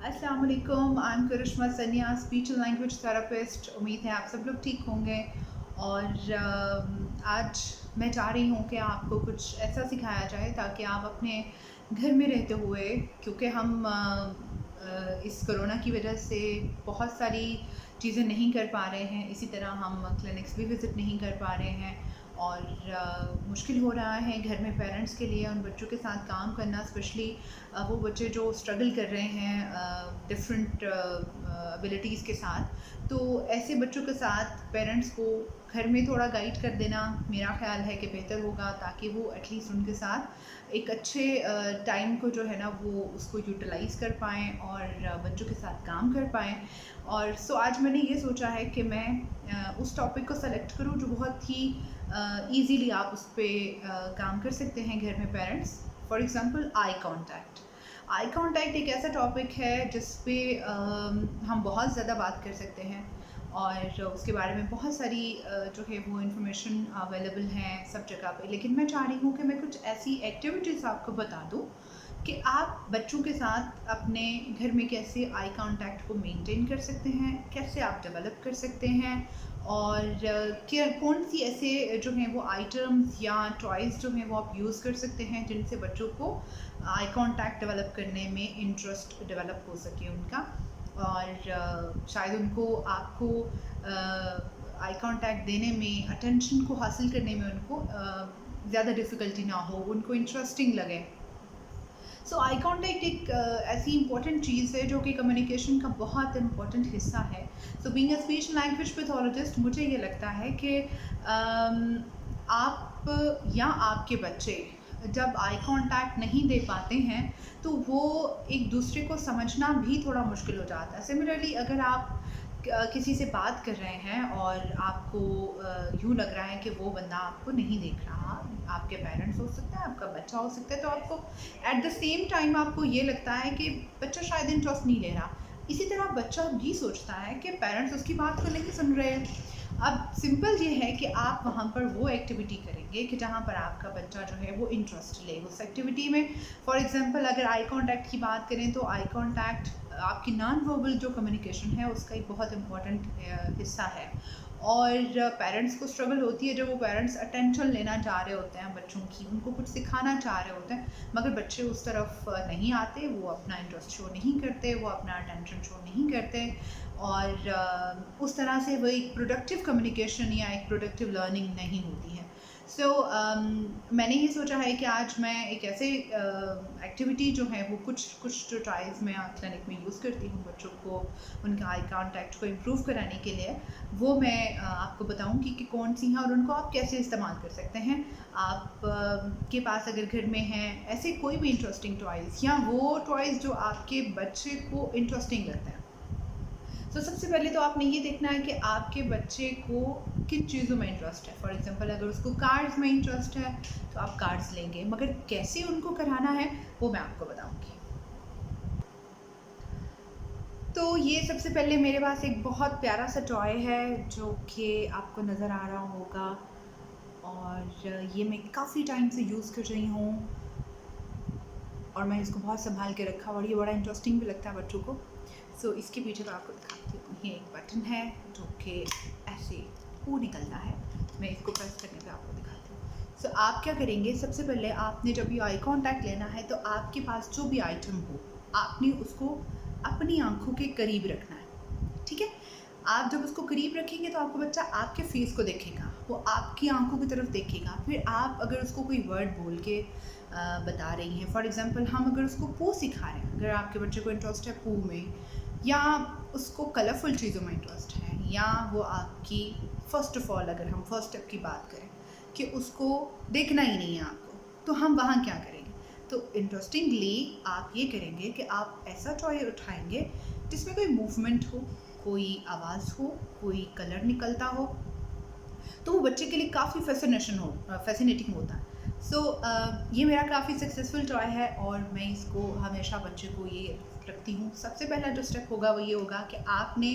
अस्सलाम वालेकुम, I am करिश्मा सनिया, स्पीच एंड लैंग्वेज थेरेपिस्ट। उम्मीद है आप सब लोग ठीक होंगे। और आज मैं चाह रही हूँ कि आपको कुछ ऐसा सिखाया जाए ताकि आप अपने घर में रहते हुए, क्योंकि हम इस कोरोना की वजह से बहुत सारी चीज़ें नहीं कर पा रहे हैं, इसी तरह हम क्लिनिक्स भी विज़िट नहीं कर पा रहे हैं और मुश्किल हो रहा है घर में पेरेंट्स के लिए उन बच्चों के साथ काम करना, स्पेशली वो बच्चे जो स्ट्रगल कर रहे हैं डिफरेंट एबिलिटीज़ के साथ। तो ऐसे बच्चों के साथ पेरेंट्स को घर में थोड़ा गाइड कर देना मेरा ख़्याल है कि बेहतर होगा, ताकि वो एटलीस्ट उनके साथ एक अच्छे टाइम को जो है ना वो उसको यूटिलाइज़ कर पाएँ और बच्चों के साथ काम कर पाएँ। और आज मैंने ये सोचा है कि मैं उस टॉपिक को सेलेक्ट करूँ जो बहुत ही ईज़िली आप उस पर काम कर सकते हैं घर में parents. For example eye contact. Eye contact एक ऐसा टॉपिक है जिस पे हम बहुत ज़्यादा बात कर सकते हैं और उसके बारे में बहुत सारी जो है वो इन्फॉर्मेशन अवेलेबल हैं सब जगह पे। लेकिन मैं चाह रही हूँ कि मैं कुछ ऐसी एक्टिविटीज़ आपको बता दूँ कि आप बच्चों के साथ अपने घर में कैसे आई कॉन्टैक्ट को मेंटेन कर सकते हैं, कैसे आप डेवलप कर सकते हैं और क्या कौन सी ऐसे जो हैं वो आइटम्स या टॉयज़ जो हैं वो आप यूज़ कर सकते हैं जिनसे बच्चों को आई कॉन्टैक्ट डेवलप करने में इंटरेस्ट डेवलप हो सके उनका। और शायद उनको आपको आई कॉन्टैक्ट देने में, अटेंशन को हासिल करने में उनको ज़्यादा डिफ़िकल्टी ना हो, उनको इंटरेस्टिंग लगे। आई कॉन्टैक्ट एक ऐसी इंपॉर्टेंट चीज़ है जो कि कम्युनिकेशन का बहुत इम्पॉर्टेंट हिस्सा है। Being a speech language pathologist मुझे ये लगता है कि आप या आपके बच्चे जब आई कांटेक्ट नहीं दे पाते हैं तो वो एक दूसरे को समझना भी थोड़ा मुश्किल हो जाता है। सिमिलरली अगर आप किसी से बात कर रहे हैं और आपको यूँ लग रहा है कि वो बंदा आपको नहीं देख रहा, आपके पेरेंट्स हो सकता है, आपका बच्चा हो सकता है, तो आपको एट द सेम टाइम आपको ये लगता है कि बच्चा शायद इंटरेस्ट नहीं ले रहा। इसी तरह बच्चा भी सोचता है कि पेरेंट्स उसकी बात को नहीं सुन रहे हैं। अब सिंपल ये है कि आप वहाँ पर वो एक्टिविटी करेंगे कि जहाँ पर आपका बच्चा जो है वो इंटरेस्ट ले उस एक्टिविटी में। फॉर एग्जांपल अगर आई कांटेक्ट की बात करें तो आई कांटेक्ट आपकी नॉन वर्बल जो कम्युनिकेशन है उसका एक बहुत इम्पॉर्टेंट हिस्सा है। और पेरेंट्स को स्ट्रगल होती है जब वो पेरेंट्स अटेंशन लेना चाह रहे होते हैं बच्चों की, उनको कुछ सिखाना चाह रहे होते हैं, मगर बच्चे उस तरफ नहीं आते, वो अपना इंटरेस्ट शो नहीं करते, वो अपना अटेंशन शो नहीं करते और उस तरह से वो एक प्रोडक्टिव कम्युनिकेशन या एक प्रोडक्टिव लर्निंग नहीं होती है। मैंने ये सोचा है कि आज मैं एक ऐसे एक्टिविटी जो है वो कुछ जो टॉयज़ मैं क्लिनिक में यूज़ करती हूँ बच्चों को उनका आई कांटेक्ट को इम्प्रूव कराने के लिए, वो मैं आपको बताऊँगी कि कौन सी हैं और उनको आप कैसे इस्तेमाल कर सकते हैं। आप के पास अगर घर में हैं ऐसे कोई भी इंटरेस्टिंग टॉयज़ या वो टॉयज़ जो आपके बच्चे को इंटरेस्टिंग लगते हैं। सबसे पहले तो आपने ये देखना है कि आपके बच्चे को किन चीज़ों में इंटरेस्ट है। फॉर एग्जांपल अगर उसको कार्ड्स में इंटरेस्ट है तो आप कार्ड्स लेंगे, मगर कैसे उनको कराना है वो मैं आपको बताऊंगी। तो ये सबसे पहले मेरे पास एक बहुत प्यारा सा टॉय है जो कि आपको नज़र आ रहा होगा और ये मैं काफ़ी टाइम से यूज़ कर रही हूँ और मैं इसको बहुत संभाल के रखा और ये बड़ा इंटरेस्टिंग भी लगता है बच्चों को। इसके पीछे तो आपको दिखाती हूँ, ये एक बटन है जो कि ऐसे वो निकलता है, मैं इसको प्रेस करने पे आपको दिखाती हूँ। आप क्या करेंगे, सबसे पहले आपने जब ये आई कांटेक्ट लेना है तो आपके पास जो भी आइटम हो आपने उसको अपनी आंखों के करीब रखना है, ठीक है। आप जब उसको करीब रखेंगे तो आपका बच्चा आपके फेस को देखेगा, वो आपकी आंखों की तरफ देखेगा। फिर आप अगर उसको कोई वर्ड बोल के बता रही हैं, फॉर एग्जांपल हम अगर उसको पू सिखा रहे हैं, अगर आपके बच्चे को इंटरेस्ट है पू में या उसको कलरफुल चीज़ों में इंटरेस्ट है, या वो आपकी फ़र्स्ट ऑफ़ ऑल अगर हम फर्स्ट स्टेप की बात करें कि उसको देखना ही नहीं है आपको, तो हम वहाँ क्या करेंगे। तो इंटरेस्टिंगली आप ये करेंगे कि आप ऐसा टॉय उठाएंगे जिसमें कोई मूवमेंट हो, कोई आवाज़ हो, कोई कलर निकलता हो, तो वो बच्चे के लिए काफ़ी फैसिनेटिंग होता है। ये मेरा काफ़ी सक्सेसफुल टॉय है और मैं इसको हमेशा बच्चे को ये रखती हूँ। सबसे पहला जो स्टेप होगा वो ये होगा कि आपने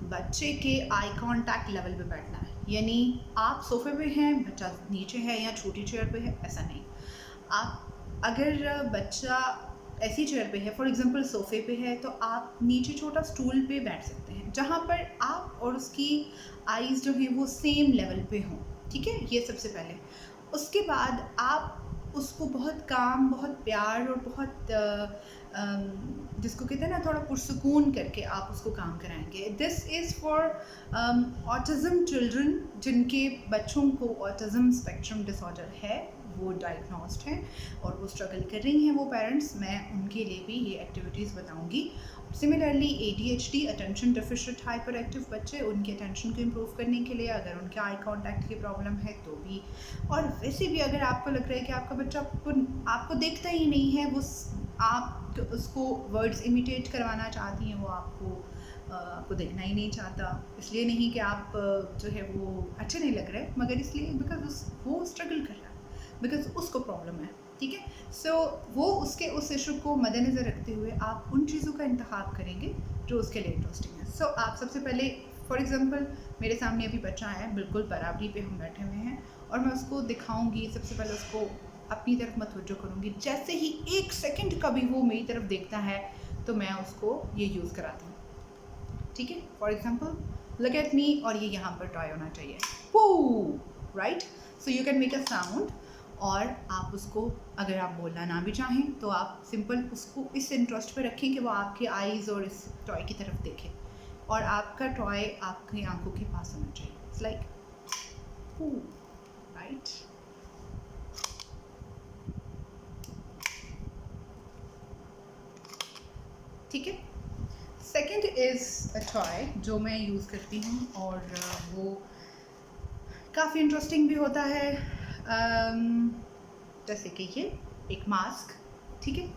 बच्चे के आई कांटेक्ट लेवल पे बैठना है, यानी आप सोफे पे हैं, बच्चा नीचे है या छोटी चेयर पे है, ऐसा नहीं। आप अगर बच्चा ऐसी चेयर पे है, फॉर एग्जांपल सोफ़े पे है, तो आप नीचे छोटा स्टूल पे बैठ सकते हैं जहाँ पर आप और उसकी आईज़ जो हैं वो सेम लेवल पे हों, ठीक है? ये सबसे पहले। उसके बाद आप उसको बहुत काम, बहुत प्यार और बहुत जिसको कहते हैं ना थोड़ा पुरसुकून करके आप उसको काम कराएंगे। This is for autism children, जिनके बच्चों को ऑटिज़म स्पेक्ट्रम डिसऑर्डर है, वो डायग्नोस्ड हैं और वो स्ट्रगल कर रही हैं वो पेरेंट्स। मैं उनके लिए भी ये एक्टिविटीज़ बताऊंगी। Similarly ADHD, attention deficient hyper active बच्चे, उनके अटेंशन को इम्प्रूव करने के लिए अगर उनके आई कांटेक्ट की प्रॉब्लम है तो भी, और वैसे भी अगर आपको लग रहा है कि आपका बच्चा आपको देखता ही नहीं है, वो आप उसको वर्ड्स इमिटेट करवाना चाहती हैं, वो आपको देखना ही नहीं चाहता, इसलिए नहीं कि आप जो है वो अच्छे नहीं लग रहे, मगर इसलिए बिकॉज वो स्ट्रगल कर रहा है, बिकॉज उसको प्रॉब्लम है, ठीक है? सो वो उसके उस इशू को मद्देनज़र रखते हुए आप उन चीज़ों का इंतखाब करेंगे जो उसके लिए इंटरेस्टिंग है। सो आप सबसे पहले, फॉर एग्जांपल मेरे सामने अभी बच्चा है, बिल्कुल बराबरी पे हम बैठे हुए हैं और मैं उसको दिखाऊंगी। सबसे पहले उसको अपनी तरफ मतवज्जो करूँगी। जैसे ही 1 सेकंड का भी वो मेरी तरफ देखता है तो मैं उसको ये यूज़ कराती हूँ, ठीक है? For example look at me, और ये यहाँ पर टॉय होना चाहिए, पू, right? So you can make a sound, और आप उसको, अगर आप बोलना ना भी चाहें तो आप सिंपल उसको इस इंटरेस्ट पे रखें कि वो आपके आईज़ और इस टॉय की तरफ देखे, और आपका टॉय आपकी आंखों के पास होना चाहिए। इट्स लाइक पू, राइट? ठीक है? सेकेंड इज़ अ टॉय जो मैं यूज़ करती हूँ और वो काफ़ी इंटरेस्टिंग भी होता है। जैसे कि ये एक मास्क, ठीक है?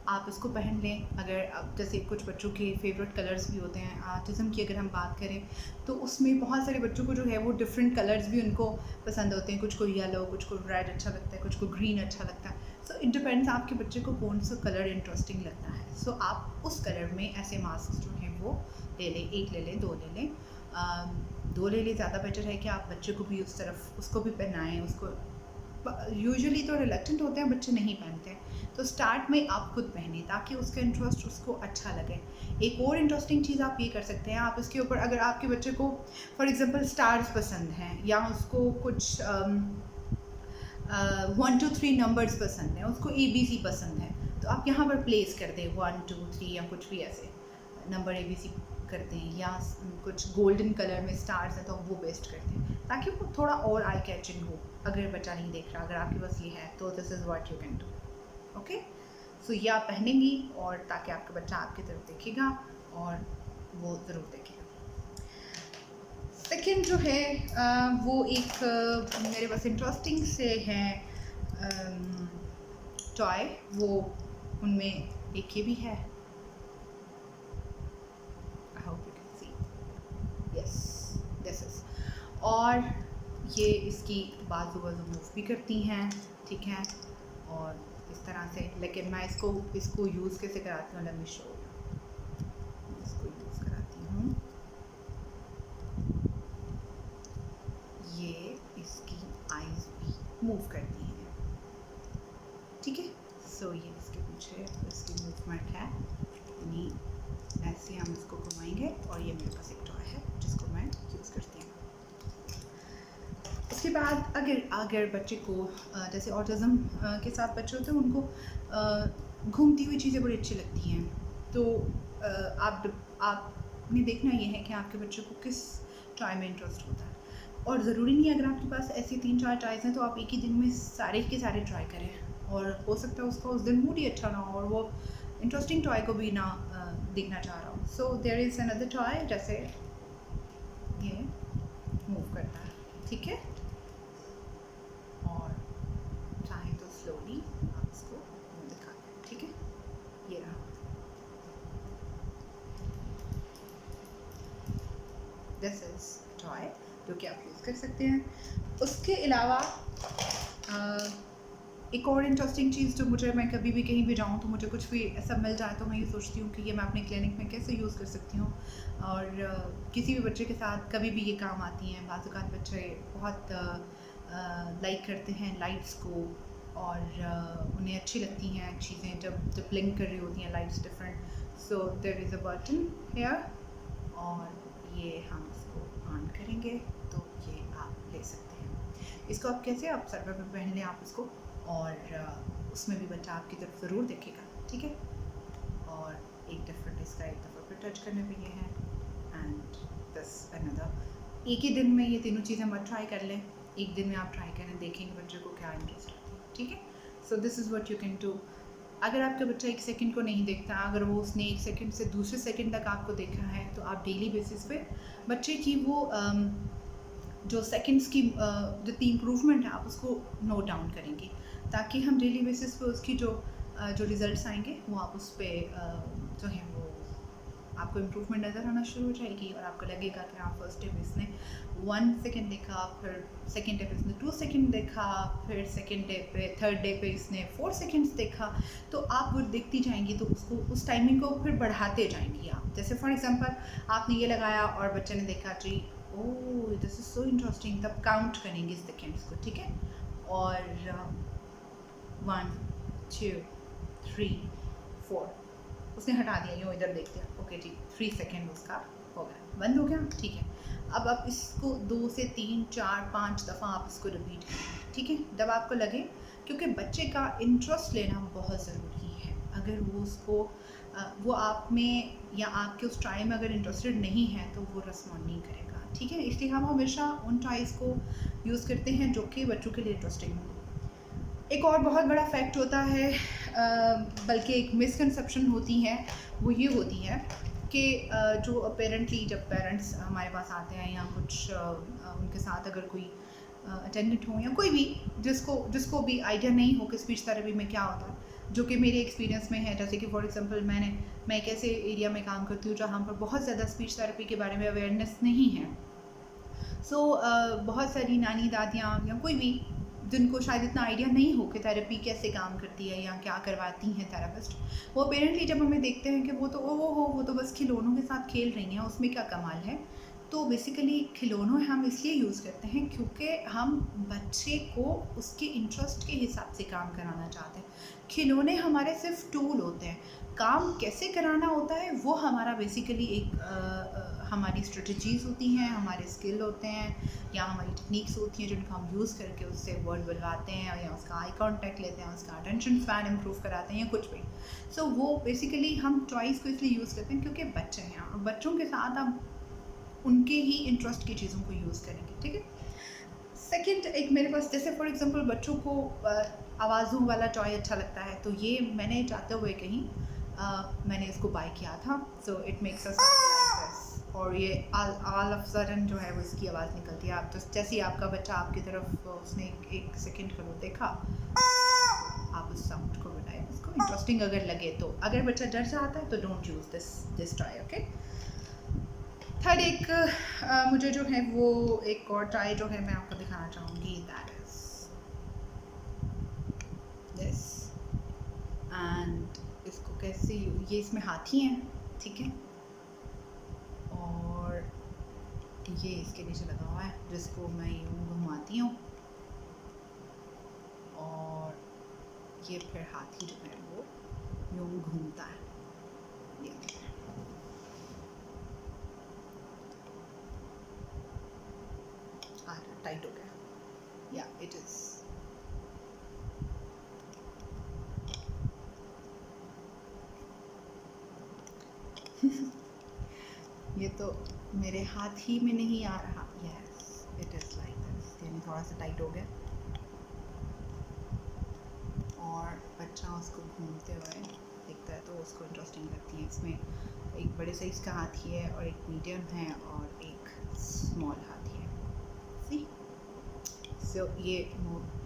आप इसको पहन लें। अगर अब जैसे कुछ बच्चों के फेवरेट कलर्स भी होते हैं, आर्टिज़म की अगर हम बात करें तो उसमें बहुत सारे बच्चों को जो है वो डिफरेंट कलर्स भी उनको पसंद होते हैं। कुछ को येलो, कुछ को रेड अच्छा लगता है, कुछ को ग्रीन अच्छा लगता है। सो इट डिपेंड्स आपके बच्चे को कौन सा कलर इंटरेस्टिंग लगता है। सो आप उस कलर में ऐसे मास्क जो हैं वो ले लें, 1 ले लें, 2 ले लें। 2 ले लें, ज़्यादा बेटर है कि आप बच्चे को भी उस तरफ उसको भी पहनाएँ। उसको यूजुअली तो रिलक्टेंट होते हैं, बच्चे नहीं पहनते हैं, तो स्टार्ट में आप खुद पहने ताकि उसका इंटरेस्ट उसको अच्छा लगे। एक और इंटरेस्टिंग चीज़ आप ये कर सकते हैं, आप इसके ऊपर, अगर आपके बच्चे को फॉर एग्जांपल स्टार्स पसंद हैं या उसको कुछ 1 2 3 नंबर्स पसंद हैं, उसको ABC पसंद है, तो आप यहाँ पर प्लेस कर दें 1 2 3 या कुछ भी ऐसे नंबर ABC करते हैं, या कुछ गोल्डन कलर में स्टार्स हैं तो वो पेस्ट करते हैं ताकि वो थोड़ा और आई कैचिंग हो। अगर बच्चा नहीं देख रहा, अगर आपके पास ये है तो this is what you can do, okay? So ये आप पहनेंगी और ताकि आपका बच्चा आपकी तरफ देखेगा और वो ज़रूर देखेगा। सेकंड जो है वो एक मेरे पास इंटरेस्टिंग से है टॉय, वो उनमें एक ये भी है, I hope you can see, yes this is, और ये इसकी बाजू मूव भी करती हैं, ठीक है? और इस तरह से, लेकिन मैं इसको यूज़ कैसे कराती हूँ, लेट मी शो यू। इसको यूज़ कराती हूँ, ये इसकी आईज भी मूव करती हैं, ठीक है? सो ये इसके पीछे इसकी मूवमेंट है, यानी ऐसे हम इसको घुमाएंगे, और ये मेरे पास एक टॉय है जिसको मैं यूज़ करती हूँ। उसके बाद अगर बच्चे को जैसे ऑटिज़म के साथ बच्चे होते हैं, उनको घूमती हुई चीज़ें बड़ी अच्छी लगती हैं, तो आपने देखना ये है कि आपके बच्चे को किस टॉय में इंटरेस्ट होता है, और ज़रूरी नहीं है अगर आपके पास ऐसे 3-4 टॉयज़ हैं तो आप एक ही दिन में सारे के सारे ट्राई करें, और हो सकता है उसका उस दिन मूड ही अच्छा ना हो और वो इंटरेस्टिंग टॉय को भी ना देखना चाह रहा हो। So there is another toy, जैसे ये मूव करता है, ठीक है? और चाहे तो स्लोली आप इसको दिखा दें, ठीक है? ये रहा, दिस इज़ टॉय जो कि आप यूज़ कर सकते हैं। उसके अलावा एक और इंटरेस्टिंग चीज़ जो मुझे, मैं कभी भी कहीं भी जाऊँ तो मुझे कुछ भी ऐसा मिल जाए तो मैं ये सोचती हूँ कि ये मैं अपने क्लिनिक में कैसे यूज़ कर सकती हूँ, और किसी भी बच्चे के साथ कभी भी ये काम आती हैं। बाज़ औक़ात बच्चे बहुत लाइक करते हैं लाइट्स को, और उन्हें अच्छी लगती हैं चीज़ें जब जब ब्लिंक कर रही होती हैं lights different. So there is a button here और ये हम इसको ऑन करेंगे तो ये आप ले सकते हैं। इसको आप कैसे आप सर पे पहन लें आप इसको, और उसमें भी बच्चा आपकी तरफ ज़रूर देखेगा, ठीक है। और एक डिफरेंट इसका एक दफ़ा फिर टच करने पे ये है एंड दिस अनदर। एक ही दिन में ये तीनों चीज़ें मत ट्राई कर लें, एक दिन में आप ट्राई करें, देखेंगे बच्चे को क्या इंटरेस्ट आता है, ठीक है। So this is what you can do. अगर आपका बच्चा 1 सेकंड को नहीं देखता, अगर वो उसने 1 सेकंड से दूसरे सेकंड तक आपको देखा है, तो आप डेली बेसिस पे बच्चे की वो जो सेकंड्स की जितनी इम्प्रूवमेंट है आप उसको नोट डाउन करेंगे, ताकि हम डेली बेसिस पे उसकी जो रिज़ल्ट्स आएंगे वो आप उस पर जो है वो आपको इम्प्रूवमेंट नज़र आना शुरू हो जाएगी, और आपको लगेगा कि हाँ फर्स्ट डे पे इसने 1 सेकंड देखा, फिर सेकंड डे पे इसने 2 सेकंड देखा, फिर सेकंड डे पे थर्ड डे पे इसने 4 सेकंड्स देखा। तो आप वो देखती जाएंगी तो उसको उस टाइमिंग को फिर बढ़ाते जाएंगी आप। जैसे फॉर एग्जांपल आपने ये लगाया और बच्चे ने देखा जी oh this is so interesting, तब काउंट करेंगे सेकेंड्स को, ठीक है। और 1 2 3 4 उसने हटा दिया, यूँ इधर देख दिया, ओके जी 3 सेकेंड उसका हो गया, बंद हो गया, ठीक है। अब आप इसको 2 से 3 4 5 दफ़ा आप इसको रिपीट करें, ठीक है, जब आपको लगे, क्योंकि बच्चे का इंटरेस्ट लेना बहुत ज़रूरी है। अगर वो उसको वो आप में या आपके उस ट्राई में अगर इंटरेस्टेड नहीं है तो वो रिस्पॉन्ड नहीं करेगा, ठीक है। इसलिए हम हमेशा उन ट्राइज़ को यूज़ करते हैं जो कि बच्चों के लिए इंटरेस्टिंग हो। एक और बहुत बड़ा फैक्ट होता है, बल्कि एक मिसकंसेप्शन होती है, वो ये होती है कि जो अपेरेंटली जब पेरेंट्स हमारे पास आते हैं या कुछ उनके साथ अगर कोई अटेंडेंट हो या कोई भी जिसको भी आइडिया नहीं हो कि स्पीच थेरेपी में क्या होता है, जो कि मेरे एक्सपीरियंस में है। जैसे कि फॉर एग्जांपल मैं एक ऐसे एरिया में काम करती हूँ जहाँ पर बहुत ज़्यादा स्पीच थेरेपी के बारे में अवेयरनेस नहीं है। सो बहुत सारी नानी दादियाँ या कोई भी जिनको शायद इतना आइडिया नहीं हो कि थेरेपी कैसे काम करती है या क्या करवाती हैं थेरेपिस्ट, वो अपेरेंटली जब हमें देखते हैं कि वो तो वो तो बस खिलौनों के साथ खेल रही हैं, उसमें क्या कमाल है। तो बेसिकली खिलौनों हम इसलिए यूज़ करते हैं क्योंकि हम बच्चे को उसके इंटरेस्ट के हिसाब से काम कराना चाहते हैं। खिलौने हमारे सिर्फ टूल होते हैं, काम कैसे कराना होता है वो हमारा बेसिकली एक हमारी स्ट्रेटजीज़ होती हैं, हमारे स्किल होते हैं या हमारी टेक्निक्स होती हैं जिनको हम यूज़ करके उससे वर्ड बुलवाते हैं या उसका आई कांटेक्ट लेते हैं, उसका अटेंशन स्पैन इम्प्रूव कराते हैं या कुछ भी। सो वो बेसिकली हम टॉयज़ को इसलिए यूज़ करते हैं क्योंकि बच्चे हैं और बच्चों के साथ हम उनके ही इंटरेस्ट की चीज़ों को यूज़ करेंगे, ठीक है। सेकंड एक मेरे पास जैसे फॉर एग्जांपल बच्चों को आवाज़ों वाला टॉय अच्छा लगता है, तो ये मैंने जाते हुए कहीं मैंने इसको बाय किया था। So it makes us like this, और ये ऑल ऑफ सडन जो है वो इसकी आवाज़ निकलती है। आप तो जैसे ही आपका बच्चा आपकी तरफ उसने एक सेकंड को देखा, आप उस साउंड को बनाए, उसको इंटरेस्टिंग अगर लगे तो। अगर बच्चा डर जाता है तो don't use this toy, okay. Third एक मुझे जो है वो एक और टॉय जो है मैं आपको दिखाना चाहूँगी, दैट इज दिस। एंड इसको कैसे, ये इसमें हाथी हैं, ठीक है, और ये इसके नीचे लगा हुआ है जिसको मैं यूँ घुमाती हूँ और ये फिर हाथी जो है वो यूँ घूमता है। ये टाइट हो गया, या इट इज़ ये तो मेरे हाथ ही में नहीं आ रहा। Yes it is like this, यानी थोड़ा सा टाइट हो गया और बच्चा उसको घूमते हुए दिखता है तो उसको इंटरेस्टिंग लगती है। इसमें एक बड़े साइज़ का हाथी है और एक मीडियम है और एक स्मॉल हाथी है। सी सो ये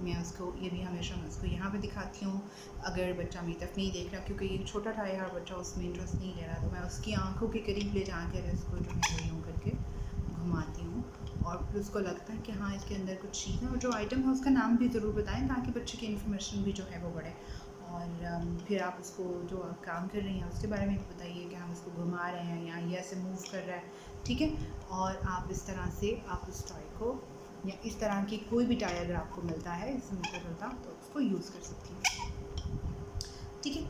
मैं उसको ये भी हमेशा मैं उसको यहाँ पे दिखाती हूँ अगर बच्चा मेरी तरफ नहीं देख रहा, क्योंकि ये छोटा टायर है और बच्चा उसमें इंटरेस्ट नहीं ले रहा, तो मैं उसकी आंखों के करीब ले जाकर इसको जो है यूँ करके घुमाती हूँ और फिर उसको लगता है कि हाँ इसके अंदर कुछ चीज़ है, और जो आइटम है उसका नाम भी ज़रूर बताएं ताकि बच्चे की इन्फॉर्मेशन भी जो है वो बढ़े। और फिर आप उसको जो आप काम कर रही हैं उसके बारे में भी बताइए कि हम उसको घुमा रहे हैं या ये ऐसे मूव कर रहा है, ठीक है। और आप इस तरह से आप उस टॉय को या इस तरह की कोई भी टाई अगर आपको मिलता है इससे मिलता जुलता तो उसको यूज़ कर सकती हैं। ठीक है,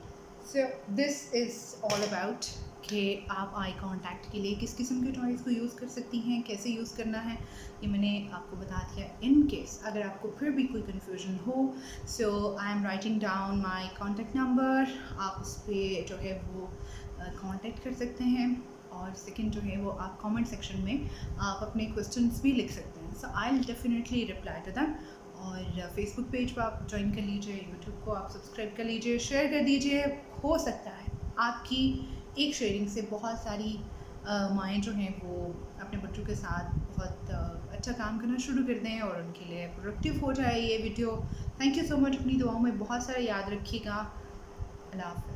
so this is all about कि आप आई कांटेक्ट के लिए किस किस्म के टॉयज़ को यूज़ कर सकती हैं, कैसे यूज़ करना है, ये मैंने आपको बता दिया। इन केस अगर आपको फिर भी कोई कन्फ्यूजन हो, so I am writing down my contact number, आप उस पर जो है वो कांटेक्ट कर सकते हैं। और सेकंड जो है वो आप कमेंट सेक्शन में आप अपने क्वेश्चंस भी लिख सकते हैं, so I will definitely reply to them. और फेसबुक पेज पर आप ज्वाइन कर लीजिए, यूट्यूब को आप सब्सक्राइब कर लीजिए, शेयर कर दीजिए। हो सकता है आपकी एक शेयरिंग से बहुत सारी माएँ जो हैं वो अपने बच्चों के साथ बहुत अच्छा काम करना शुरू कर दें और उनके लिए प्रोडक्टिव हो जाए ये video. Thank you so much, अपनी दुआओं में बहुत सारा याद रखिएगा। अल्लाह हाफ़िज़।